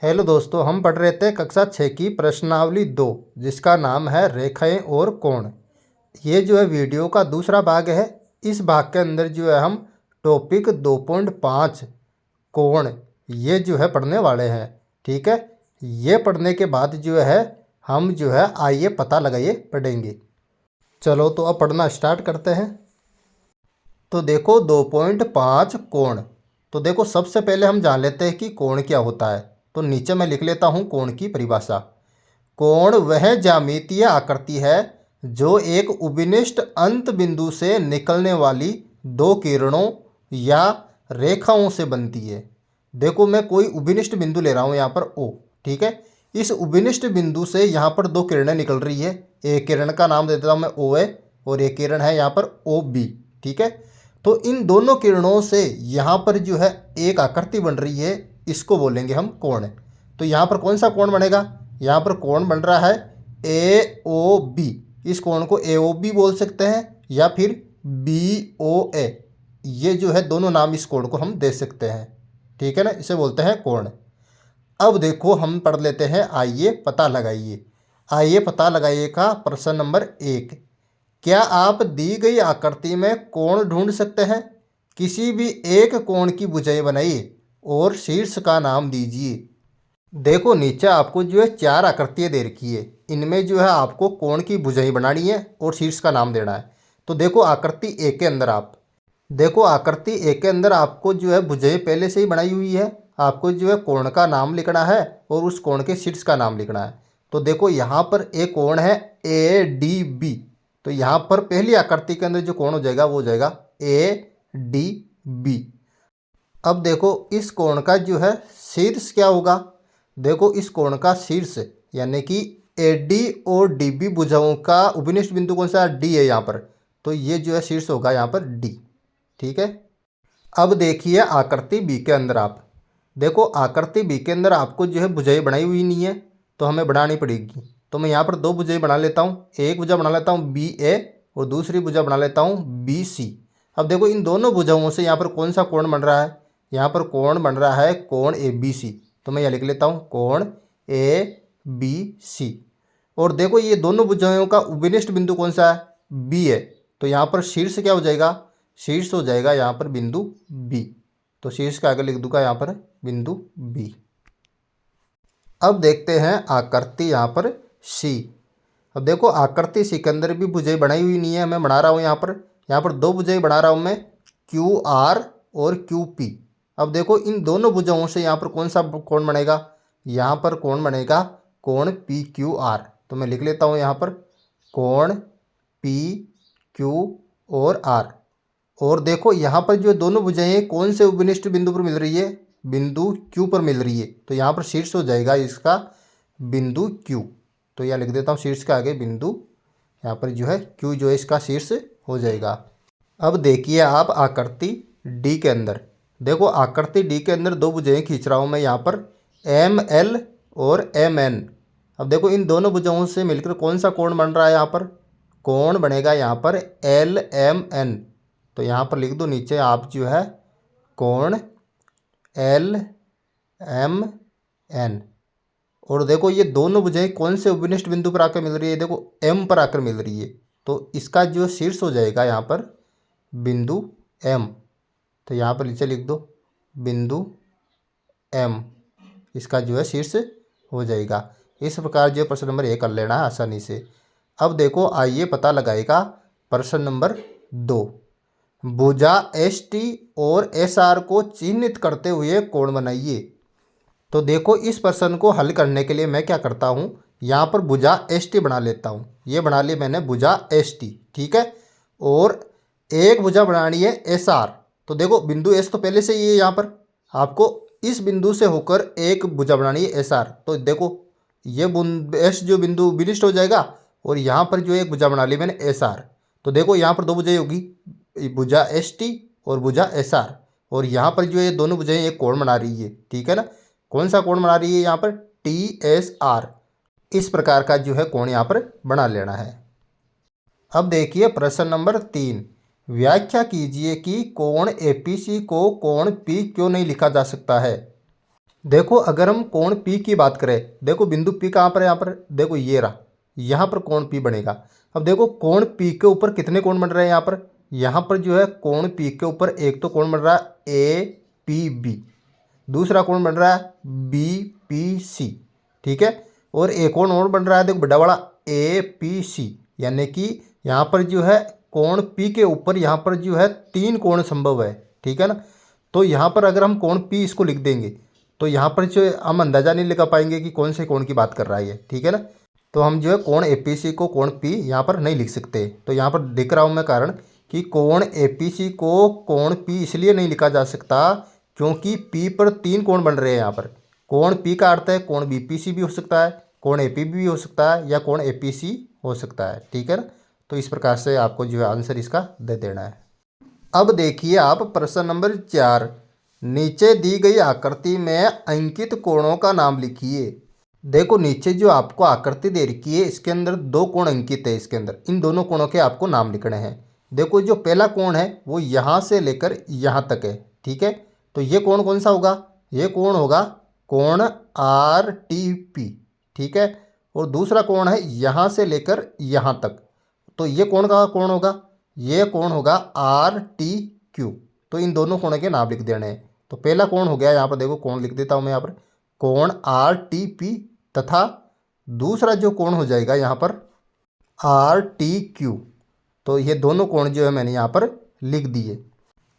Hello दोस्तों, हम पढ़ रहे थे कक्षा 6 की प्रश्नावली 2 जिसका नाम है रेखाएं और कोण। ये जो है वीडियो का दूसरा भाग है। इस भाग के अंदर जो है हम टॉपिक 2.5 कोण ये जो है पढ़ने वाले हैं। ठीक है, ये पढ़ने के बाद जो है हम जो है आइए पता लगाइए पढ़ेंगे। चलो तो अब पढ़ना स्टार्ट करते हैं। तो देखो 2.5 कोण। तो देखो सबसे पहले हम जान लेते हैं कि कोण क्या होता है। तो नीचे मैं लिख लेता हूँ कोण की परिभाषा। कोण वह ज्यामितीय आकृति है जो एक उपनिष्ठ अंत बिंदु से निकलने वाली दो किरणों या रेखाओं से बनती है। देखो मैं कोई उपनिष्ठ बिंदु ले रहा हूँ यहाँ पर ओ। ठीक है, इस उपनिष्ठ बिंदु से यहाँ पर दो किरणें निकल रही है। एक किरण का नाम दे देता हूँ मैं ओ ए और एक किरण है यहाँ पर ओ बी। ठीक है, तो इन दोनों किरणों से यहाँ पर जो है एक आकृति बन रही है, इसको बोलेंगे हम कोण। तो यहाँ पर कौन सा कोण बनेगा? यहाँ पर कोण बन रहा है ए ओ बी। इस कोण को ए ओ बी बोल सकते हैं या फिर बी ओ ए। ये जो है दोनों नाम इस कोण को हम दे सकते हैं। ठीक है ना, इसे बोलते हैं कोण। अब देखो हम पढ़ लेते हैं आइए पता लगाइए। आइए पता लगाइए का प्रश्न नंबर 1। क्या आप दी गई आकृति में कोण ढूंढ सकते हैं? किसी भी एक कोण की भुजाएं बनाइए और शीर्ष का नाम दीजिए। देखो नीचे आपको जो है 4 आकृतियाँ दे रखी है। इनमें जो है आपको कोण की भुजाएं बनानी है और शीर्ष का नाम देना है। तो देखो आकृति ए के अंदर आकृति ए के अंदर आपको जो है भुजाएं पहले से ही बनाई हुई है। आपको जो है कोण का नाम लिखना है और उस कोण के शीर्ष का नाम लिखना है। तो देखो यहाँ पर एक कोण है ए डी बी। तो यहाँ पर पहली आकृति के अंदर जो कोण हो जाएगा वो हो जाएगा ए डी बी। अब देखो इस कोण का जो है शीर्ष क्या होगा? देखो इस कोण का शीर्ष यानी कि ए डी और डी बी भुजाओं का उपनिष्ठ बिंदु कौन सा? डी है यहाँ पर। तो ये जो है शीर्ष होगा यहाँ पर डी। ठीक है, अब देखिए आकृति बी के अंदर देखो आकृति बी के अंदर आपको जो है भुजाएं बनाई हुई नहीं है, तो हमें बनानी पड़ेगी। तो मैं यहाँ पर दो भुजाएं बना लेता हूँ। एक भुजा बना लेता हूँ बी ए और दूसरी भुजा बना लेता हूँ बी सी। अब देखो इन दोनों भुजाओं से यहाँ पर कौन सा कोण बन रहा है? यहाँ पर कोण बन रहा है कोण ए बी सी। तो मैं यहाँ लिख लेता हूँ कोण ए बी सी। और देखो ये दोनों भुजाओं का उपनिष्ठ बिंदु कौन सा है? बी है। तो यहाँ पर शीर्ष क्या हो जाएगा? शीर्ष हो जाएगा यहाँ पर बिंदु बी। तो शीर्ष का आगे लिख दूंगा यहाँ पर बिंदु बी। अब देखते हैं आकृति यहाँ पर सी। अब देखो आकृति सी के अंदर भी भुजाएं बनाई हुई नहीं है, मैं बना रहा हूँ यहाँ पर दो भुजाएं बना रहा हूँ मैं, क्यू आर और क्यू पी। अब देखो इन दोनों भुजाओं से यहाँ पर कौन सा कोण बनेगा? यहाँ पर कोण बनेगा कोण पी क्यू आर। तो मैं लिख लेता हूँ यहाँ पर कोण पी क्यू और आर। और देखो यहाँ पर जो दोनों भुजाएं कौन से उपनिष्ठ बिंदु पर मिल रही है? बिंदु क्यू पर मिल रही है। तो यहाँ पर शीर्ष हो जाएगा इसका बिंदु क्यू। तो यहाँ लिख देता हूँ शीर्ष के आगे बिंदु, यहाँ पर जो है क्यू जो है इसका शीर्ष हो जाएगा। अब देखिए आप आकृति डी के अंदर। देखो आकृति डी के अंदर दो भुजाएं खींच रहा हूँ मैं यहाँ पर एम एल और एम एन। अब देखो इन दोनों भुजाओं से मिलकर कौन सा कोण बन रहा है? यहाँ पर कोण बनेगा यहाँ पर एल एम एन। तो यहाँ पर लिख दो नीचे आप जो है कोण एल एम एन। और देखो ये दोनों भुजाएं कौन से उपनिष्ठ बिंदु पर आकर मिल रही है? देखो एम पर आकर मिल रही है। तो इसका जो शीर्ष हो जाएगा यहाँ पर बिंदु एम। तो यहाँ पर नीचे लिख दो बिंदु एम, इसका जो है शीर्ष हो जाएगा। इस प्रकार जो प्रश्न नंबर 1 कर लेना है आसानी से। अब देखो आइए पता लगाएगा प्रश्न नंबर 2। भुजा एस टी और एस आर को चिन्हित करते हुए कोण बनाइए। तो देखो इस प्रश्न को हल करने के लिए मैं क्या करता हूँ, यहाँ पर भुजा एस टी बना लेता हूँ। ये बना ली मैंने भुजा एस टी। ठीक है, और एक भुजा बनानी है एस आर। तो देखो बिंदु एस तो पहले से ही है, यहाँ पर आपको इस बिंदु से होकर एक भुजा बनानी है एस आर। तो देखो ये एस जो बिंदु विनिष्ट हो जाएगा और यहाँ पर जो एक भुजा बना ली मैंने एस आर। तो देखो यहाँ पर दो भुजाएं होगी, भुजा एस टी और भुजा एस आर। और यहाँ पर जो ये दोनों भुजाएं एक कोण बना रही है। ठीक है ना, कौन सा कोण बना रही है? यहाँ पर टी एस आर। इस प्रकार का जो है कोण यहाँ पर बना लेना है। अब देखिए प्रश्न नंबर 3। व्याख्या कीजिए कि कोण एपीसी को कोण पी क्यों नहीं लिखा जा सकता है। देखो अगर हम कोण P की बात करें, देखो बिंदु P कहाँ पर है, यहाँ पर देखो ये रहा, यहाँ पर कोण P बनेगा। अब देखो कोण P के ऊपर कितने कोण बन रहे हैं यहाँ पर जो है कोण P के ऊपर एक तो कोण बन रहा है APB, दूसरा कोण बन रहा है BPC, ठीक है, और एक कोण और बन रहा है देखो बड़ा वाला APC, यानी कि यहाँ पर जो है कोण P के ऊपर यहाँ पर जो है 3 कोण संभव है, ठीक है ना। तो यहाँ पर अगर हम कोण P इसको लिख देंगे तो यहाँ पर जो हम अंदाज़ा नहीं लगा पाएंगे कि कौन से कोण की बात कर रहा है ये, ठीक है ना। तो हम जो है कोण APC को कोण P यहाँ पर नहीं लिख सकते। तो यहाँ पर दिख रहा हूँ मैं कारण कि कोण APC को कोण P इसलिए नहीं लिखा जा सकता क्योंकि P पर 3 कोण बन रहे हैं यहाँ पर। कोण P का अर्थ है कोण BPC भी हो सकता है, कोण APB भी हो सकता है, या कोण APC हो सकता है, ठीक है ना। तो इस प्रकार से आपको जो है आंसर इसका दे देना है। अब देखिए आप प्रश्न नंबर 4, नीचे दी गई आकृति में अंकित कोणों का नाम लिखिए। देखो नीचे जो आपको आकृति दे रखी है इसके अंदर 2 कोण अंकित है, इसके अंदर इन दोनों कोणों के आपको नाम लिखने हैं। देखो जो पहला कोण है वो यहाँ से लेकर यहाँ तक है, ठीक है। तो ये कोण कौन सा होगा, ये कोण होगा कोण RTP, ठीक है। और दूसरा कोण है यहाँ से लेकर यहाँ तक, तो ये कोण का कोण होगा, ये कोण होगा RTQ। तो इन दोनों कोणों के नाम लिख देने हैं। तो पहला कोण हो गया, यहाँ पर देखो कोण लिख देता हूँ मैं यहाँ पर, कोण RTP, तथा दूसरा जो कोण हो जाएगा यहाँ पर RTQ। तो ये दोनों कोण जो है मैंने यहाँ पर लिख दिए।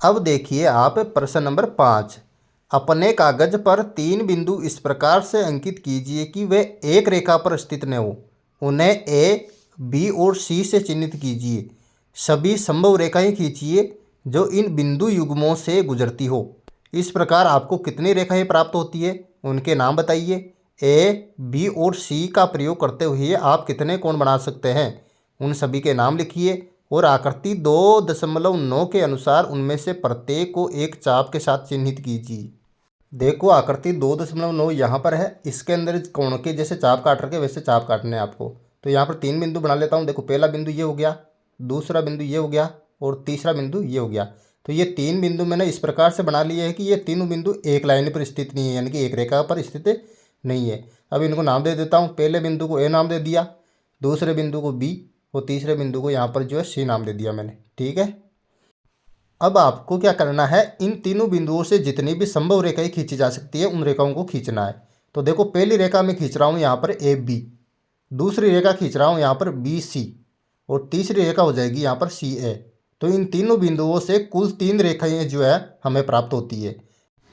अब देखिए आप प्रश्न नंबर 5, अपने कागज पर 3 बिंदु इस प्रकार से अंकित कीजिए कि वे एक रेखा पर स्थित न हो। उन्हें A, B और C से चिन्हित कीजिए। सभी संभव रेखाएं खींचिए जो इन बिंदु युग्मों से गुजरती हो। इस प्रकार आपको कितनी रेखाएं प्राप्त होती है, उनके नाम बताइए। A, B और C का प्रयोग करते हुए आप कितने कोण बना सकते हैं, उन सभी के नाम लिखिए और आकृति 2.9 के अनुसार उनमें से प्रत्येक को एक चाप के साथ चिन्हित कीजिए। देखो आकृति 2.9 यहाँ पर है, इसके अंदर कोण के जैसे चाप काट रखे वैसे चाप काटने हैं आपको। तो यहाँ पर 3 बिंदु बना लेता हूँ। देखो पहला बिंदु ये हो गया, दूसरा बिंदु ये हो गया और तीसरा बिंदु ये हो गया। तो ये 3 बिंदु मैंने इस प्रकार से बना लिए है कि ये तीनों बिंदु एक लाइन पर स्थित नहीं है, यानी कि एक रेखा पर स्थित नहीं है। अब इनको नाम दे देता हूँ। पहले बिंदु को A नाम दे दिया, दूसरे बिंदु को B और तीसरे बिंदु को यहाँ पर जो है C नाम दे दिया मैंने, ठीक है। अब आपको क्या करना है, इन तीनों बिंदुओं से जितनी भी संभव रेखाएं खींची जा सकती है उन रेखाओं को खींचना है। तो देखो पहली रेखा में खींच रहा हूँ यहाँ पर AB, दूसरी रेखा खींच रहा हूँ यहाँ पर BC और तीसरी रेखा हो जाएगी यहाँ पर CA। तो इन तीनों बिंदुओं से कुल 3 रेखाएं जो है हमें प्राप्त होती है।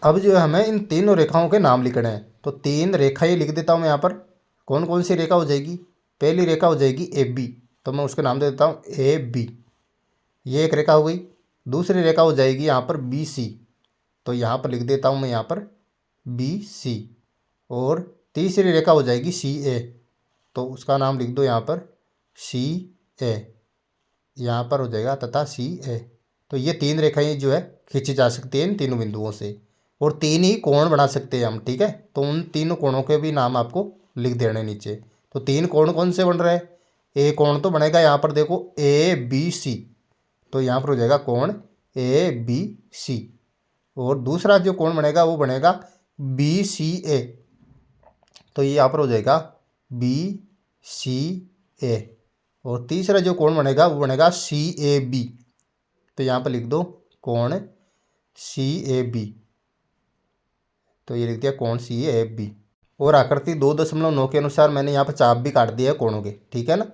अब जो है हमें इन तीनों रेखाओं के नाम लिखने हैं। तो 3 रेखाएं लिख देता हूँ मैं यहाँ पर। कौन कौन सी रेखा हो जाएगी, पहली रेखा हो जाएगी AB, तो मैं उसका नाम दे देता हूँ AB, ये एक रेखा हो गई। दूसरी रेखा हो जाएगी यहाँ पर BC, तो यहाँ पर लिख देता हूँ मैं यहाँ पर BC। और तीसरी रेखा हो जाएगी CA, तो उसका नाम लिख दो यहाँ पर CA, यहाँ पर हो जाएगा तथा CA। तो ये 3 रेखाएं जो है खींची जा सकती है इन तीनों बिंदुओं से, और 3 ही कोण बना सकते हैं हम, ठीक है। तो उन तीनों कोणों के भी नाम आपको लिख देने नीचे। तो 3 कोण कौन से बन रहे हैं, A कोण तो बनेगा यहाँ पर देखो ABC, तो यहाँ पर हो जाएगा कोण ABC। और दूसरा जो कोण बनेगा वो बनेगा BCA, तो ये यहाँ पर हो जाएगा BCA। और तीसरा जो कोण बनेगा वो बनेगा CAB, तो यहाँ पर लिख दो कोण CAB, तो ये लिख दिया कोण CAB। और आकृति 2.9 के अनुसार मैंने यहाँ पर चाप भी काट दिया है कोणों के, ठीक है ना।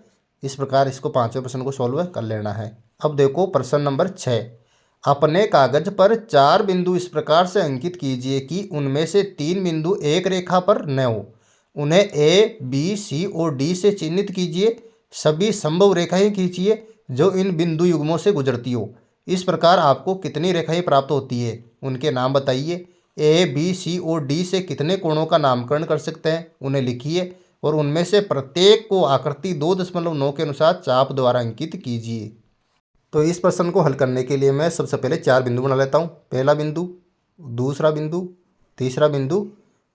इस प्रकार इसको 5वें प्रश्न को सॉल्व कर लेना है। अब देखो प्रश्न नंबर 6, अपने कागज पर 4 बिंदु इस प्रकार से अंकित कीजिए कि उनमें से 3 बिंदु एक रेखा पर न हो। उन्हें A, B, C और D से चिन्हित कीजिए। सभी संभव रेखाएं खींचिए जो इन बिंदु युग्मों से गुजरती हो। इस प्रकार आपको कितनी रेखाएं प्राप्त होती है, उनके नाम बताइए। A, B, C और D से कितने कोणों का नामकरण कर सकते हैं, उन्हें लिखिए और उनमें से प्रत्येक को आकृति 2.9 के अनुसार चाप द्वारा अंकित कीजिए। तो इस प्रश्न को हल करने के लिए मैं सबसे पहले 4 बिंदु बना लेता हूँ। पहला बिंदु, दूसरा बिंदु, तीसरा बिंदु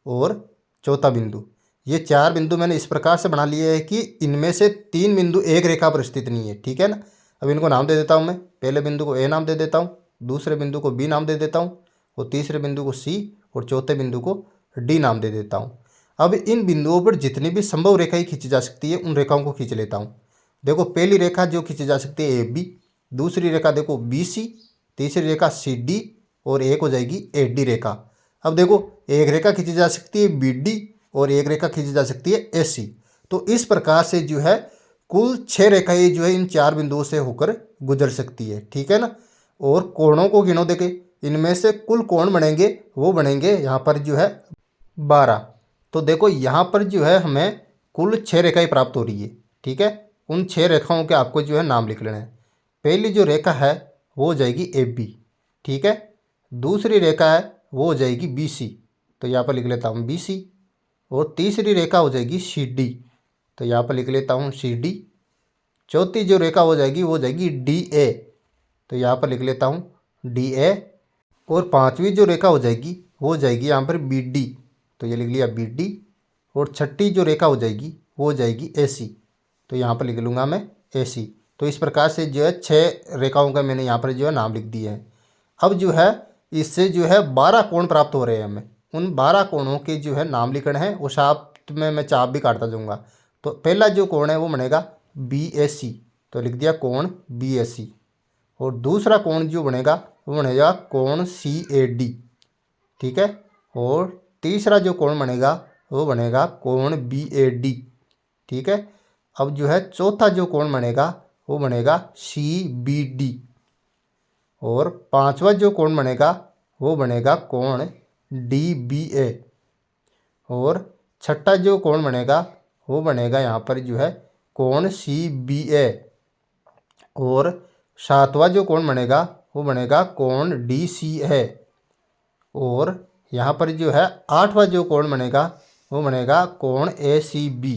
और चौथा बिंदु। ये 4 बिंदु मैंने इस प्रकार से बना लिए हैं कि इनमें से 3 बिंदु एक रेखा पर स्थित नहीं है, ठीक है ना। अब इनको नाम दे देता हूँ मैं। पहले बिंदु को A नाम दे देता हूँ, दूसरे बिंदु को B नाम दे देता हूँ और तीसरे बिंदु को C और चौथे बिंदु को डी नाम दे देता हूँ। अब इन बिंदुओं पर जितनी भी संभव रेखाएं खींची जा सकती है उन रेखाओं को खींच लेता हूँ। देखो पहली रेखा जो खींची जा सकती है ए बी, दूसरी रेखा देखो बी सी, तीसरी रेखा सी डी और एक हो जाएगी ए डी रेखा। अब देखो एक रेखा खींची जा सकती है बी डी और एक रेखा खींची जा सकती है ए सी। तो इस प्रकार से जो है कुल 6 रेखाएं जो है इन 4 बिंदुओं से होकर गुजर सकती है, ठीक है ना। और कोणों को गिनो देखे, इनमें से कुल कोण बनेंगे वो बनेंगे यहाँ पर जो है 12। तो देखो यहाँ पर जो है हमें कुल 6 रेखाएं प्राप्त हो रही है, ठीक है। उन 6 रेखाओं के आपको जो है नाम लिख लेना है। पहली जो रेखा है वो हो जाएगी ए बी, ठीक है। दूसरी रेखा है वो हो जाएगी बी सी, तो यहाँ पर लिख लेता हूँ बी सी। और तीसरी रेखा हो जाएगी सी डी, तो यहाँ पर लिख लेता हूँ सी डी। चौथी जो रेखा हो जाएगी वो हो जाएगी डी ए, तो यहाँ पर लिख लेता हूँ डी ए। और पांचवी जो रेखा हो जाएगी वो हो जाएगी यहाँ पर बी डी, तो ये लिख लिया बी डी। और छठी जो रेखा हो जाएगी वो हो जाएगी ए सी, तो यहाँ पर लिख लूँगा मैं ए सी। तो इस प्रकार से जो है 6 रेखाओं का मैंने यहाँ पर जो है नाम लिख दिए हैं। अब जो है इससे जो है 12 कोण प्राप्त हो रहे हैं हमें। उन 12 कोणों के जो है नाम लिखना है, उस आप में मैं चाप भी काटता जाऊँगा। तो पहला जो कोण है वो बनेगा बी ए सी, तो लिख दिया कोण बी ए सी। और दूसरा कोण जो बनेगा वो बनेगा कोण सी ए डी, ठीक है। और तीसरा जो कोण बनेगा वो बनेगा कोण बी ए डी, ठीक है। अब जो है चौथा जो कोण बनेगा वो बनेगा सी बी डी। और पांचवा जो कोण बनेगा वो बनेगा कोण डी बी ए। और छठा जो कोण बनेगा वो बनेगा यहाँ पर जो है कोण सी बी ए। और सातवां जो कोण बनेगा वो बनेगा कोण डी सी ए। और यहाँ पर जो है आठवां जो कोण बनेगा वो बनेगा कोण ए सी बी।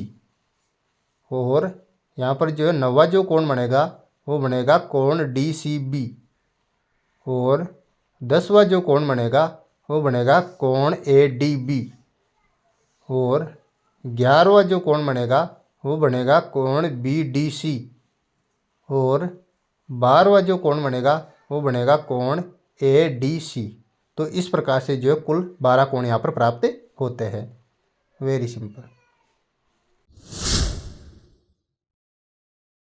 और यहाँ पर जो है नौवां जो कोण बनेगा वो बनेगा कोण डी सी बी। और 10वां जो कोण बनेगा वो बनेगा कोण ए डी बी। और 11वां जो कोण बनेगा वो बनेगा कोण बी डी सी। और 12वां जो कोण बनेगा वो बनेगा कोण ए डी सी। तो इस प्रकार से जो है कुल 12 कोण यहाँ पर प्राप्त होते हैं। Very simple.